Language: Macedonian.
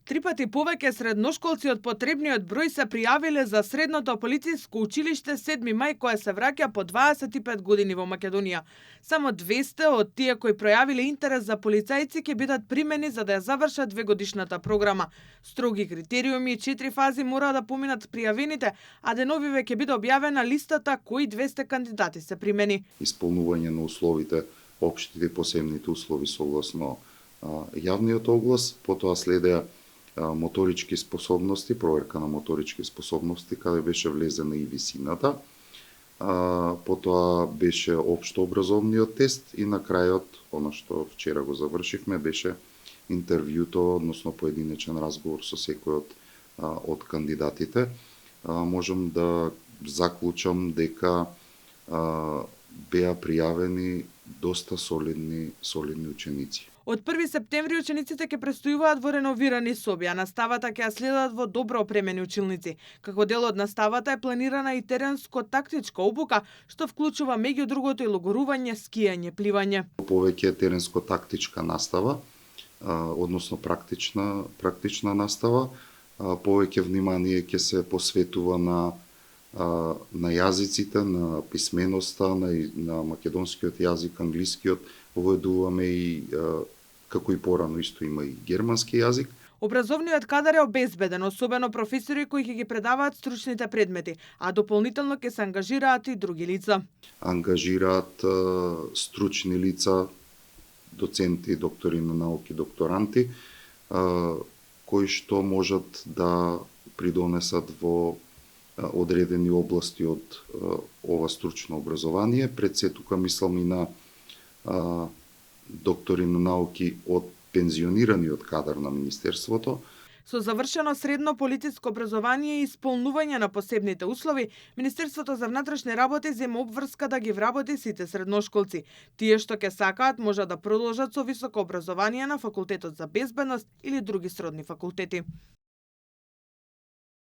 3 пати повеќе средношколци од потребниот број се пријавиле за средното полициско училиште 7 мај кое се враќа по 25 години во Македонија. Само 200 од тие кои пројавиле интерес за полицајци ќе бидат примени за да ја завршат двегодишната програма. Строги критериуми и 4 фази мора да поминат пријавените, а деновиве ќе биде објавена листата кои 200 кандидати се примени. Исполнување на условите, општите и посебните услови согласно јавниот оглас, потоа следеа моторички способности, проверка на моторички способности, каде беше влезена и висината. Потоа беше општо образовниот тест и на крајот, она што вчера го завршивме, беше интервјуто, односно поединечен разговор со секој од кандидатите. Можам да заклучам дека беа пријавени доста солидни ученици. Од 1 септември учениците ќе престојуваат во реновирани соби, а наставата ќе ја следат во добро опремени училници. Како дел од наставата е планирана и теренско-тактичка обука, што вклучува меѓу другото и логорување, скијање, пливање. Повеќе теренско-тактичка настава, односно практична настава, повеќе внимание ќе се посветува на јазиците, на писменоста, на македонскиот јазик, англискиот, воведуваме и како и порано исто има и германски јазик. Образовниот кадар е обезбеден, особено професори кои ќе ги предаваат стручните предмети, а дополнително ќе се ангажираат и други лица. Ангажираат стручни лица, доценти, доктори на науки, докторанти, кои што можат да придонесат во одредени области од ова стручно образование. Пред се тука мислам и на доктори на науки од пензионираниот кадар на Министерството. Со завршено средно полициско образование и исполнување на посебните услови, Министерството за внатрешни работи зема обврска да ги вработи сите средношколци. Тие што ќе сакаат можат да продолжат со високо образование на Факултетот за безбедност или други сродни факултети.